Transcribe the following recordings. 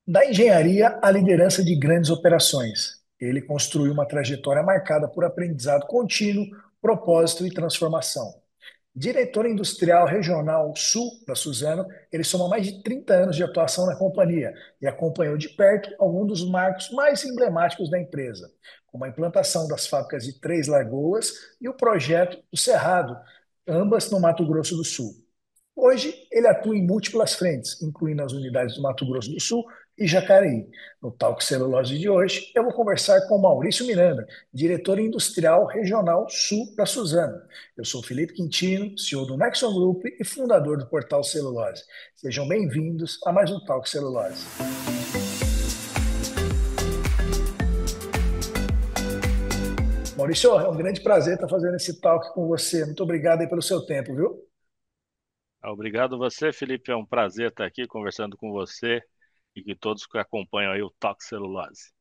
Da engenharia à liderança de grandes operações, ele construiu uma trajetória marcada por aprendizado contínuo, propósito e transformação. Diretor industrial regional sul da Suzano, ele soma mais de 30 anos de atuação na companhia e acompanhou de perto alguns dos marcos mais emblemáticos da empresa, como a implantação das fábricas de Três Lagoas e o projeto do Cerrado, ambas no Mato Grosso do Sul. Hoje, ele atua em múltiplas frentes, incluindo as unidades do Mato Grosso do Sul e Jacareí. No Talk Celulose de hoje, eu vou conversar com Maurício Miranda, diretor industrial regional sul da Suzano. Eu sou Felipe Quintino, CEO do Nexon Group e fundador do portal Celulose. Sejam bem-vindos a mais um Talk Celulose. Maurício, é um grande prazer estar fazendo esse talk com você. Muito obrigado aí pelo seu tempo, viu? Obrigado você, Felipe. É um prazer estar aqui conversando com você e que todos que acompanham aí o Toque Celulose.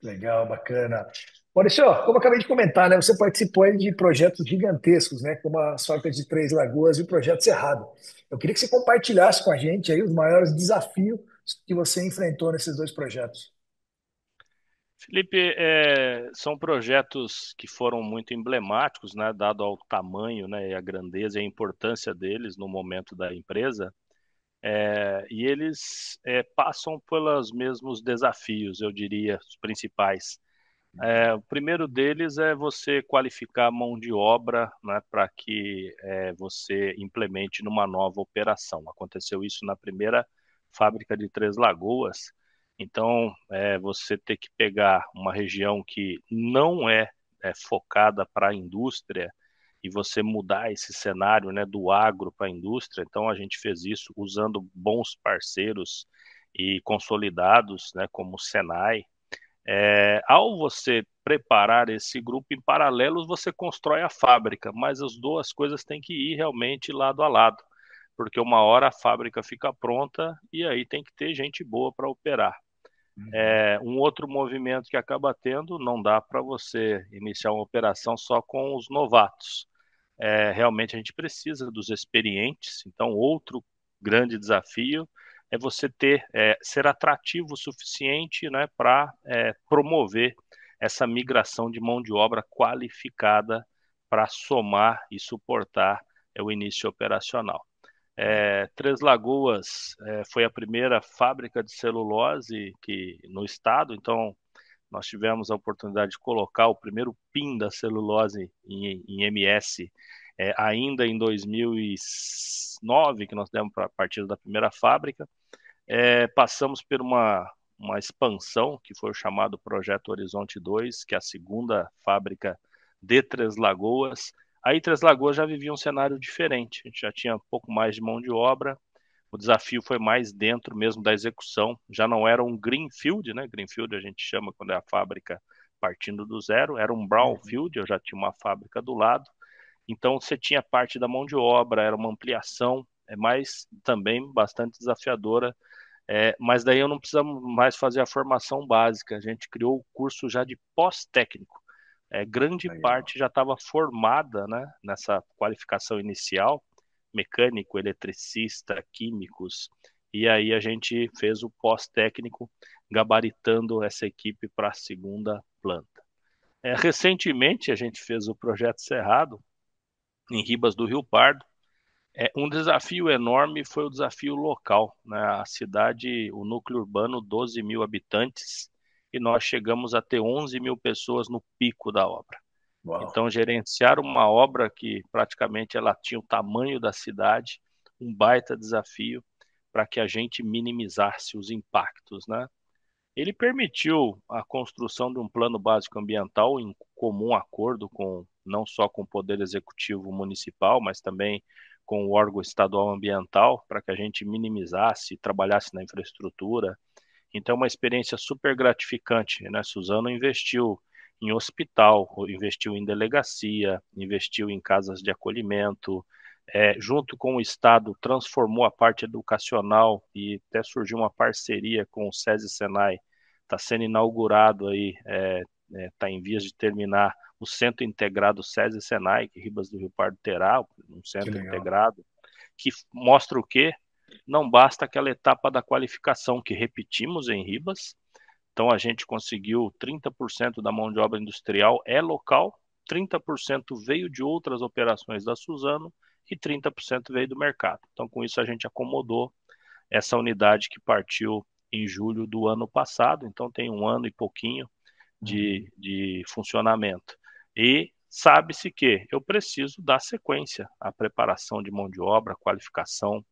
Legal, bacana. Maurício, como eu acabei de comentar, né, você participou aí de projetos gigantescos, né, como as fábricas de Três Lagoas e o Projeto Cerrado. Eu queria que você compartilhasse com a gente aí os maiores desafios que você enfrentou nesses dois projetos. Felipe, são projetos que foram muito emblemáticos, né, dado ao tamanho, né, e a grandeza e a importância deles no momento da empresa, e eles passam pelos mesmos desafios, eu diria, os principais. O primeiro deles é você qualificar a mão de obra, né, para que você implemente numa nova operação. Aconteceu isso na primeira fábrica de Três Lagoas. Então, você ter que pegar uma região que não é focada para a indústria e você mudar esse cenário, né, do agro para a indústria. Então, a gente fez isso usando bons parceiros e consolidados, né, como o Senai. Ao você preparar esse grupo em paralelo, você constrói a fábrica, mas as duas coisas têm que ir realmente lado a lado, porque uma hora a fábrica fica pronta e aí tem que ter gente boa para operar. Um outro movimento que acaba tendo, não dá para você iniciar uma operação só com os novatos. Realmente a gente precisa dos experientes, então outro grande desafio é você ser atrativo o suficiente, né, para promover essa migração de mão de obra qualificada para somar e suportar o início operacional. Três Lagoas foi a primeira fábrica de celulose no estado, então nós tivemos a oportunidade de colocar o primeiro PIN da celulose em MS ainda em 2009, que nós demos para a partida da primeira fábrica. Passamos por uma expansão, que foi o chamado Projeto Horizonte 2, que é a segunda fábrica de Três Lagoas. Aí Três Lagoas já vivia um cenário diferente, a gente já tinha um pouco mais de mão de obra, o desafio foi mais dentro mesmo da execução, já não era um greenfield, né? Greenfield a gente chama quando é a fábrica partindo do zero, era um Uhum. brownfield, eu já tinha uma fábrica do lado, então você tinha parte da mão de obra, era uma ampliação, mas também bastante desafiadora, mas daí eu não precisava mais fazer a formação básica, a gente criou o curso já de pós-técnico, grande Legal. parte já estava formada, né, nessa qualificação inicial, mecânico, eletricista, químicos, e aí a gente fez o pós-técnico, gabaritando essa equipe para a segunda planta. Recentemente a gente fez o projeto Cerrado, em Ribas do Rio Pardo. Um desafio enorme foi o desafio local, né? A cidade, o núcleo urbano, 12 mil habitantes, e nós chegamos a ter 11 mil pessoas no pico da obra. Uau. Então, gerenciar uma obra que praticamente ela tinha o tamanho da cidade, um baita desafio para que a gente minimizasse os impactos, né? Ele permitiu a construção de um plano básico ambiental em comum acordo com não só com o Poder Executivo Municipal, mas também com o órgão estadual ambiental, para que a gente minimizasse e trabalhasse na infraestrutura. Então, é uma experiência super gratificante, né? Suzano investiu em hospital, investiu em delegacia, investiu em casas de acolhimento, junto com o Estado, transformou a parte educacional e até surgiu uma parceria com o SESI Senai. Está sendo inaugurado aí, está em vias de terminar o Centro Integrado SESI Senai, que Ribas do Rio Pardo terá, um Que centro legal. integrado, que mostra o quê? não basta aquela etapa da qualificação que repetimos em Ribas. Então a gente conseguiu 30% da mão de obra industrial é local, 30% veio de outras operações da Suzano e 30% veio do mercado. Então com isso a gente acomodou essa unidade que partiu em julho do ano passado, então tem um ano e pouquinho Uhum. de funcionamento. E sabe-se que eu preciso dar sequência à preparação de mão de obra, qualificação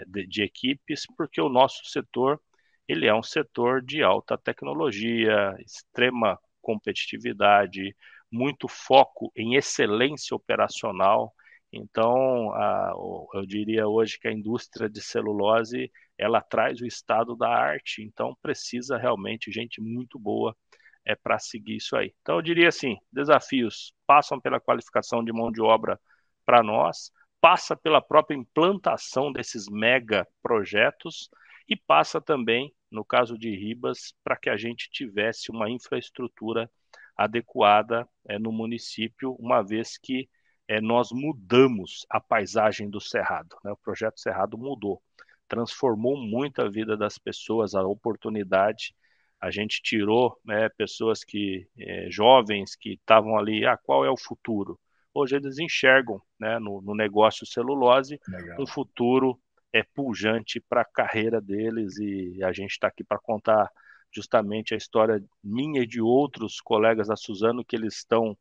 de equipes, porque o nosso setor ele é um setor de alta tecnologia, extrema competitividade, muito foco em excelência operacional. Então, eu diria hoje que a indústria de celulose ela traz o estado da arte, então precisa realmente gente muito boa para seguir isso aí. Então, eu diria assim: desafios passam pela qualificação de mão de obra para nós, passa pela própria implantação desses mega projetos e passa também, no caso de Ribas, para que a gente tivesse uma infraestrutura adequada no município, uma vez que nós mudamos a paisagem do Cerrado, né? O projeto Cerrado mudou, transformou muito a vida das pessoas, a oportunidade. A gente tirou, né, pessoas que jovens que estavam ali, qual é o futuro? Hoje eles enxergam, né, no negócio celulose um Legal. futuro pujante para a carreira deles, e a gente está aqui para contar justamente a história minha e de outros colegas da Suzano que eles estão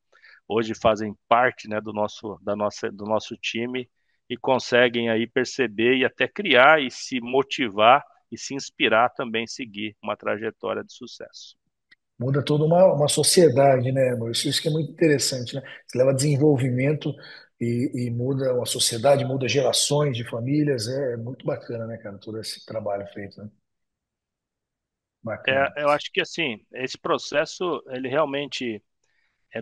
hoje fazem parte, né, do nosso time e conseguem aí perceber e até criar e se motivar e se inspirar também seguir uma trajetória de sucesso. Muda toda uma sociedade, né, amor? Isso que é muito interessante, né? Você leva desenvolvimento e muda uma sociedade, muda gerações de famílias. É muito bacana, né, cara? Todo esse trabalho feito, né? Bacana. Eu acho que assim, esse processo, ele realmente,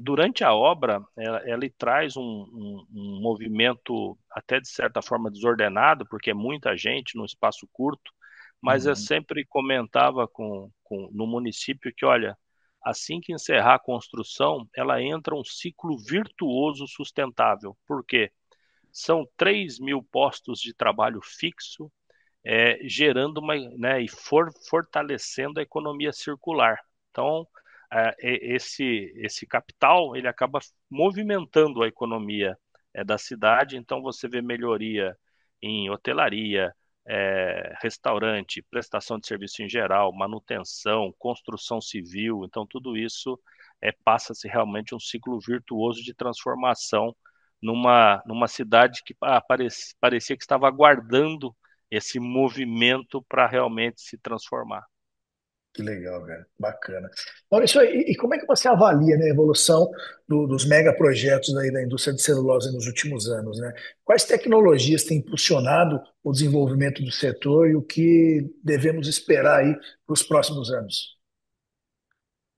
durante a obra, ele traz um movimento até de certa forma desordenado, porque é muita gente num espaço curto, mas eu Uhum. sempre comentava no município que, olha, assim que encerrar a construção, ela entra um ciclo virtuoso sustentável. Por quê? São 3.000 postos de trabalho fixo, gerando né, e fortalecendo a economia circular. Então, esse capital ele acaba movimentando a economia da cidade. Então, você vê melhoria em hotelaria, restaurante, prestação de serviço em geral, manutenção, construção civil. Então, tudo isso passa-se realmente um ciclo virtuoso de transformação numa cidade que parecia que estava aguardando esse movimento para realmente se transformar. Que legal, cara. Bacana. Maurício, e como é que você avalia, né, a evolução dos megaprojetos aí da indústria de celulose nos últimos anos, né? Quais tecnologias têm impulsionado o desenvolvimento do setor e o que devemos esperar aí para os próximos anos?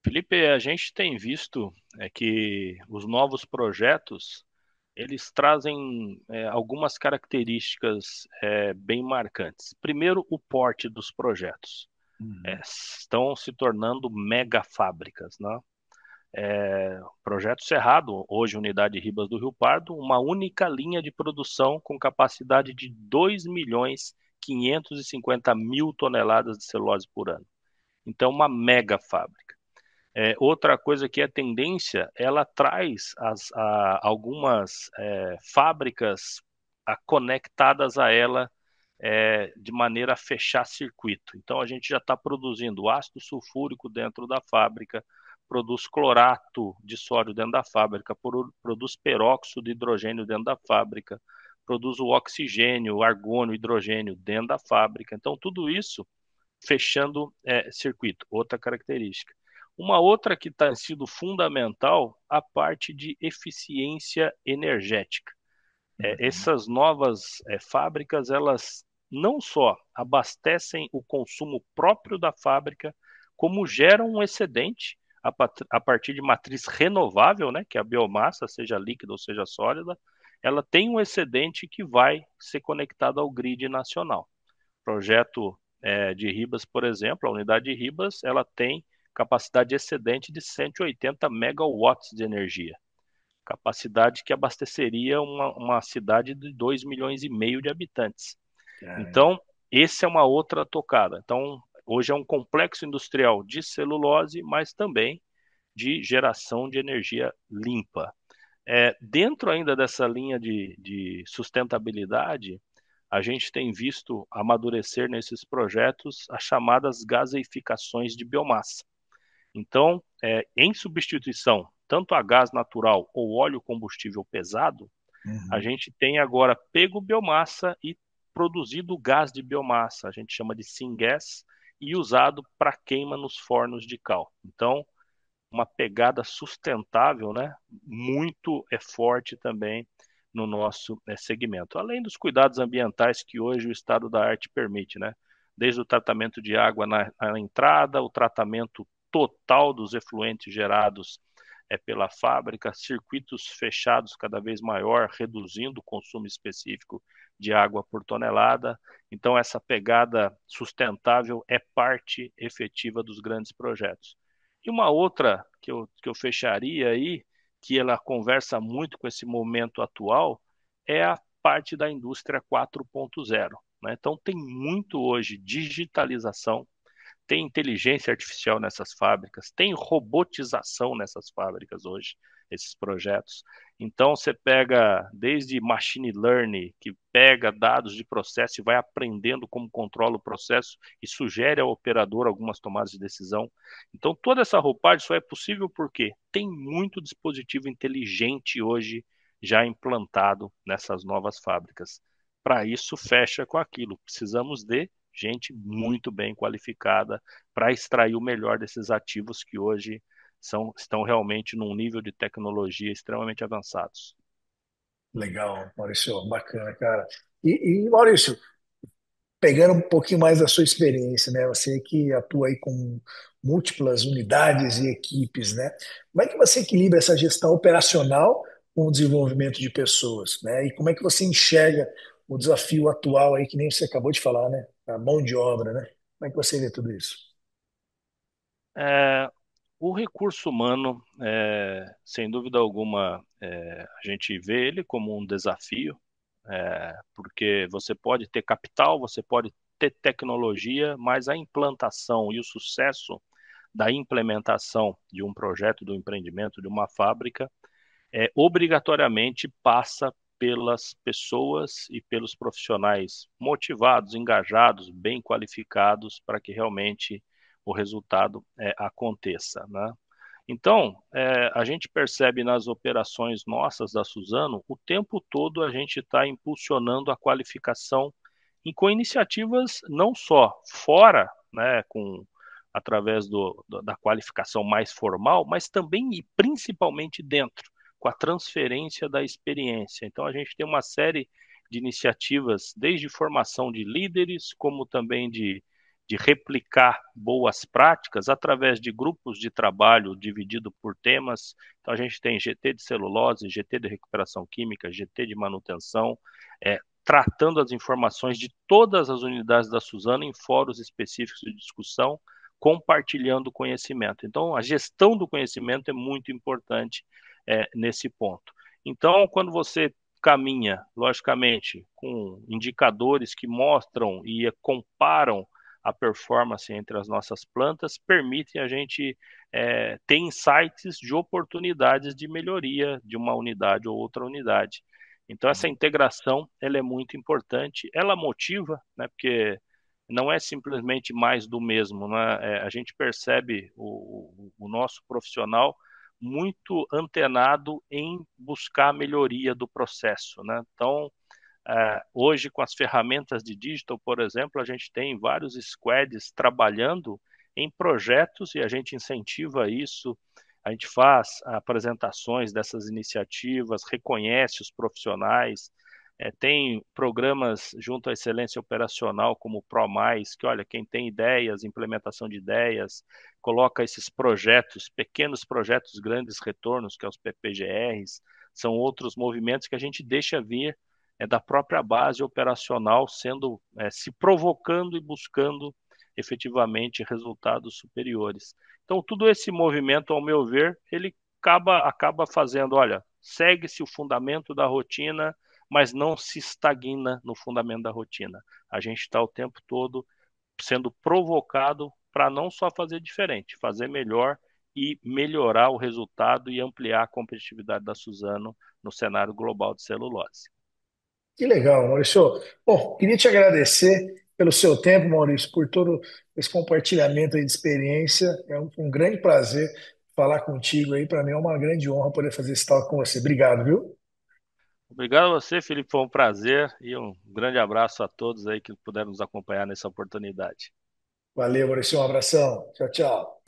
Felipe, a gente tem visto que os novos projetos eles trazem algumas características bem marcantes. Primeiro, o porte dos projetos. Uhum. Estão se tornando mega fábricas, né? Projeto Cerrado, hoje unidade Ribas do Rio Pardo, uma única linha de produção com capacidade de 2.550.000 toneladas de celulose por ano. Então, uma mega fábrica. Outra coisa que é tendência, ela traz algumas fábricas conectadas a ela de maneira a fechar circuito. Então a gente já está produzindo ácido sulfúrico dentro da fábrica, produz clorato de sódio dentro da fábrica, produz peróxido de hidrogênio dentro da fábrica, produz o oxigênio, o argônio, o hidrogênio dentro da fábrica. Então tudo isso fechando circuito, outra característica. Uma outra que está sido fundamental, a parte de eficiência energética. Uhum. Essas novas fábricas, elas não só abastecem o consumo próprio da fábrica, como geram um excedente a partir de matriz renovável, né, que é a biomassa, seja líquida ou seja sólida, ela tem um excedente que vai ser conectado ao grid nacional. Projeto de Ribas, por exemplo, a unidade de Ribas, ela tem capacidade excedente de 180 megawatts de energia, capacidade que abasteceria uma cidade de 2,5 milhões de habitantes. Caramba. Então, esse é uma outra tocada. Então, hoje é um complexo industrial de celulose, mas também de geração de energia limpa. Dentro ainda dessa linha de sustentabilidade, a gente tem visto amadurecer nesses projetos as chamadas gaseificações de biomassa. Então, em substituição tanto a gás natural ou óleo combustível pesado, a Uhum. gente tem agora pego biomassa e produzido gás de biomassa, a gente chama de syngas, e usado para queima nos fornos de cal. Então, uma pegada sustentável, né? Muito forte também no nosso segmento. Além dos cuidados ambientais que hoje o estado da arte permite, né? Desde o tratamento de água na entrada, o tratamento total dos efluentes gerados pela fábrica, circuitos fechados cada vez maior, reduzindo o consumo específico de água por tonelada. Então, essa pegada sustentável é parte efetiva dos grandes projetos. E uma outra que eu fecharia aí, que ela conversa muito com esse momento atual, é a parte da indústria 4.0. Né? Então, tem muito hoje digitalização, tem inteligência artificial nessas fábricas, tem robotização nessas fábricas hoje, esses projetos. Então você pega desde machine learning, que pega dados de processo e vai aprendendo como controla o processo e sugere ao operador algumas tomadas de decisão. Então toda essa roupagem só é possível porque tem muito dispositivo inteligente hoje já implantado nessas novas fábricas. Para isso, fecha com aquilo. Precisamos de gente muito bem qualificada para extrair o melhor desses ativos que hoje estão realmente num nível de tecnologia extremamente avançados. Legal, Maurício, bacana, cara. Maurício, pegando um pouquinho mais da sua experiência, né? Você que atua aí com múltiplas unidades e equipes, né? Como é que você equilibra essa gestão operacional com o desenvolvimento de pessoas, né? E como é que você enxerga o desafio atual aí, que nem você acabou de falar, né? A mão de obra, né? Como é que você vê tudo isso? É, o recurso humano, sem dúvida alguma, a gente vê ele como um desafio, porque você pode ter capital, você pode ter tecnologia, mas a implantação e o sucesso da implementação de um projeto, do empreendimento, de uma fábrica, obrigatoriamente passa pelas pessoas e pelos profissionais motivados, engajados, bem qualificados para que realmente o resultado aconteça, né? Então, a gente percebe nas operações nossas da Suzano, o tempo todo a gente está impulsionando a qualificação com iniciativas não só fora, né, através da qualificação mais formal, mas também e principalmente dentro, com a transferência da experiência. Então, a gente tem uma série de iniciativas, desde formação de líderes, como também de replicar boas práticas através de grupos de trabalho dividido por temas. Então, a gente tem GT de celulose, GT de recuperação química, GT de manutenção, tratando as informações de todas as unidades da Suzano em fóruns específicos de discussão, compartilhando conhecimento. Então, a gestão do conhecimento é muito importante nesse ponto. Então, quando você caminha, logicamente, com indicadores que mostram e comparam a performance entre as nossas plantas, permitem a gente ter insights de oportunidades de melhoria de uma unidade ou outra unidade. Então, essa integração ela é muito importante, ela motiva, né, porque não é simplesmente mais do mesmo, né? A gente percebe o nosso profissional muito antenado em buscar a melhoria do processo, né? Então, hoje, com as ferramentas de digital, por exemplo, a gente tem vários squads trabalhando em projetos e a gente incentiva isso. A gente faz apresentações dessas iniciativas, reconhece os profissionais, tem programas junto à excelência operacional, como o ProMais, que olha, quem tem ideias, implementação de ideias, coloca esses projetos, pequenos projetos, grandes retornos, que é os PPGRs, são outros movimentos que a gente deixa vir da própria base operacional sendo se provocando e buscando efetivamente resultados superiores. Então, todo esse movimento, ao meu ver, ele acaba fazendo, olha, segue-se o fundamento da rotina, mas não se estagna no fundamento da rotina. A gente está o tempo todo sendo provocado para não só fazer diferente, fazer melhor e melhorar o resultado e ampliar a competitividade da Suzano no cenário global de celulose. Que legal, Maurício. Bom, queria te agradecer pelo seu tempo, Maurício, por todo esse compartilhamento aí de experiência. É um grande prazer falar contigo aí. Para mim é uma grande honra poder fazer esse talk com você. Obrigado, viu? Obrigado a você, Felipe, foi um prazer e um grande abraço a todos aí que puderam nos acompanhar nessa oportunidade. Valeu, Maurício. Um abração. Tchau, tchau.